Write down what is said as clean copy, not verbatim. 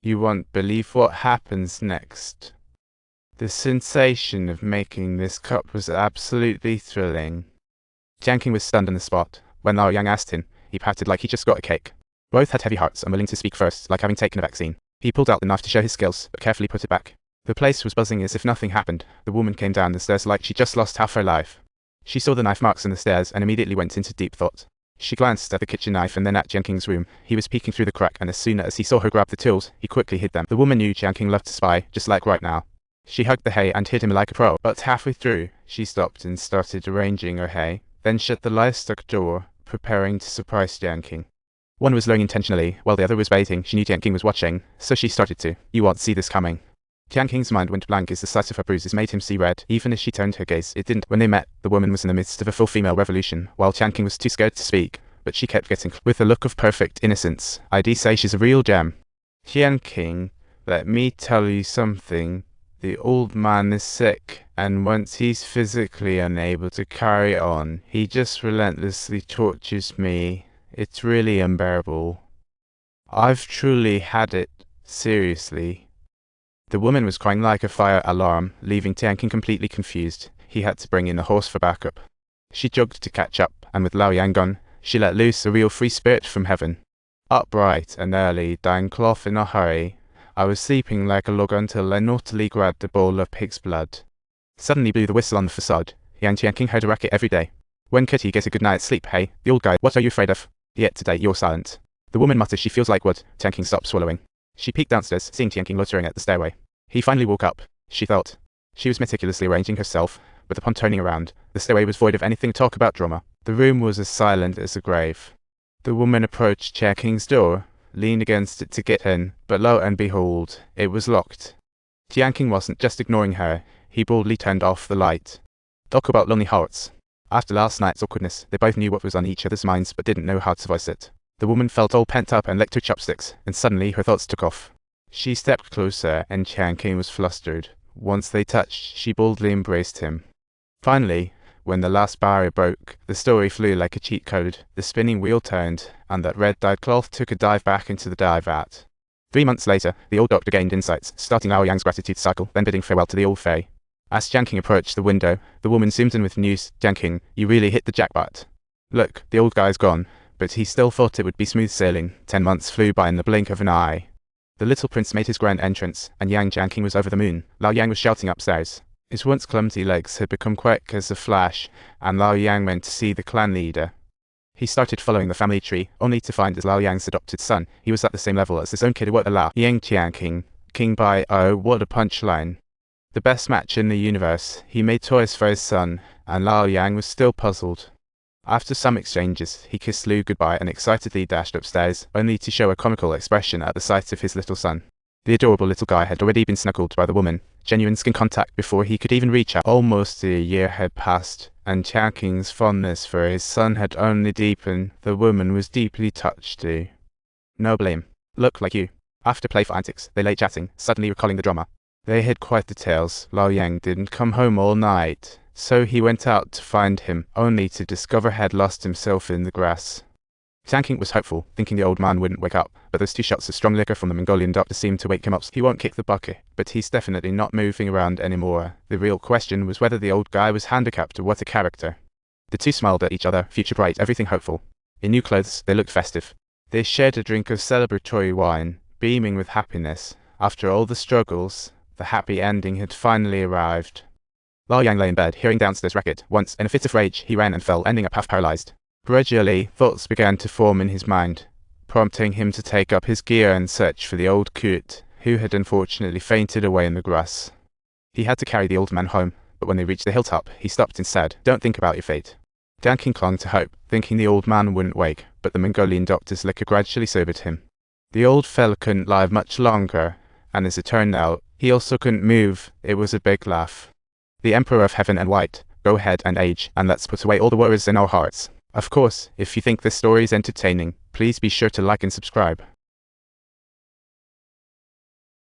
You won't believe what happens next. The sensation of making this cup was absolutely thrilling. Jiang Qing was stunned on the spot. When Lao Yang asked him, he pouted like he just got a cake. Both had heavy hearts, unwilling to speak first, like having taken a vaccine. He pulled out the knife to show his skills, but carefully put it back. The place was buzzing as if nothing happened. The woman came down the stairs like she just lost half her life. She saw the knife marks on the stairs and immediately went into deep thought. She glanced at the kitchen knife and then at Jiang Qing's room. He was peeking through the crack, and as soon as he saw her grab the tools, he quickly hid them. The woman knew Jiang Qing loved to spy, just like right now. She hugged the hay and hid him like a pro, but halfway through, she stopped and started arranging her hay, then shut the livestock door, preparing to surprise Jiang Qing. One was lowing intentionally, while the other was waiting. She knew Jiang Qing was watching, so she started to. You won't see this coming. Jiang Qing's mind went blank as the sight of her bruises made him see red. Even as she turned her gaze, it didn't. When they met, the woman was in the midst of a full female revolution, while Jiang Qing was too scared to speak, but she kept getting with a look of perfect innocence. I'd say she's a real gem. Jiang Qing, let me tell you something. The old man is sick, and once he's physically unable to carry on, he just relentlessly tortures me. It's really unbearable. I've truly had it. Seriously. The woman was crying like a fire alarm, leaving Jiang Qing completely confused. He had to bring in a horse for backup. She jogged to catch up, and with Lao Yang gone, she let loose a real free spirit from heaven. Up bright and early, dyeing cloth in a hurry, I was sleeping like a log until I naughtily grabbed a bowl of pig's blood. Suddenly blew the whistle on the facade. Jiang Qing heard a racket every day. When could he get a good night's sleep? Hey, the old guy, what are you afraid of? Yet today you're silent. The woman mutters she feels like wood. Jiang Qing stopped swallowing. She peeked downstairs, seeing Jiang Qing loitering at the stairway. He finally woke up, she thought. She was meticulously arranging herself, but upon turning around, the stairway was void of anything talk about drama. The room was as silent as a grave. The woman approached Jiang Qing's door, leaned against it to get in, but lo and behold, it was locked. Jiang Qing wasn't just ignoring her, he boldly turned off the light. Talk about lonely hearts. After last night's awkwardness, they both knew what was on each other's minds but didn't know how to voice it. The woman felt all pent up and licked her chopsticks, and suddenly her thoughts took off. She stepped closer, and Jiang Qing was flustered. Once they touched, she boldly embraced him. Finally, when the last barrier broke, the story flew like a cheat code. The spinning wheel turned, and that red-dyed cloth took a dive back into the dye vat. 3 months later, the old doctor gained insights, starting Lao Yang's gratitude cycle, then bidding farewell to the old fae. As Jiang Qing approached the window, the woman zoomed in with news. Jiang Qing, you really hit the jackpot. Look, the old guy's gone, but he still thought it would be smooth sailing. 10 months flew by in the blink of an eye. The little prince made his grand entrance, and Jiang Qing was over the moon. Lao Yang was shouting upstairs. His once clumsy legs had become quick as a flash, and Lao Yang went to see the clan leader. He started following the family tree, only to find as Lao Yang's adopted son. He was at the same level as his own kid. What a Lao Yang Jiang Qing. King by oh, what a punchline. The best match in the universe. He made toys for his son, and Lao Yang was still puzzled. After some exchanges, he kissed Lu goodbye and excitedly dashed upstairs, only to show a comical expression at the sight of his little son. The adorable little guy had already been snuggled by the woman, genuine skin contact before he could even reach out. Almost a year had passed, and Jiang Qing's fondness for his son had only deepened. The woman was deeply touched too. No blame. Look like you. After playful antics, they lay chatting, suddenly recalling the drama. They had quite the tales. Lao Yang didn't come home all night, so he went out to find him, only to discover had lost himself in the grass. Jiang Qing was hopeful, thinking the old man wouldn't wake up, but those 2 shots of strong liquor from the Mongolian doctor seemed to wake him up. He won't kick the bucket, but he's definitely not moving around anymore. The real question was whether the old guy was handicapped or what a character. The two smiled at each other, future bright, everything hopeful. In new clothes, they looked festive. They shared a drink of celebratory wine, beaming with happiness. After all the struggles, the happy ending had finally arrived. Lao Yang lay in bed, hearing downstairs racket. Once, in a fit of rage, he ran and fell, ending up half paralyzed. Gradually, thoughts began to form in his mind, prompting him to take up his gear and search for the old coot, who had unfortunately fainted away in the grass. He had to carry the old man home, but when they reached the hilltop, he stopped and said, "Don't think about your fate." Jiang Qing clung to hope, thinking the old man wouldn't wake, but the Mongolian doctor's liquor gradually sobered him. The old fella couldn't live much longer, and as it turned out, he also couldn't move. It was a big laugh. The Emperor of Heaven and White, go ahead and age, and let's put away all the worries in our hearts. Of course, if you think this story is entertaining, please be sure to like and subscribe.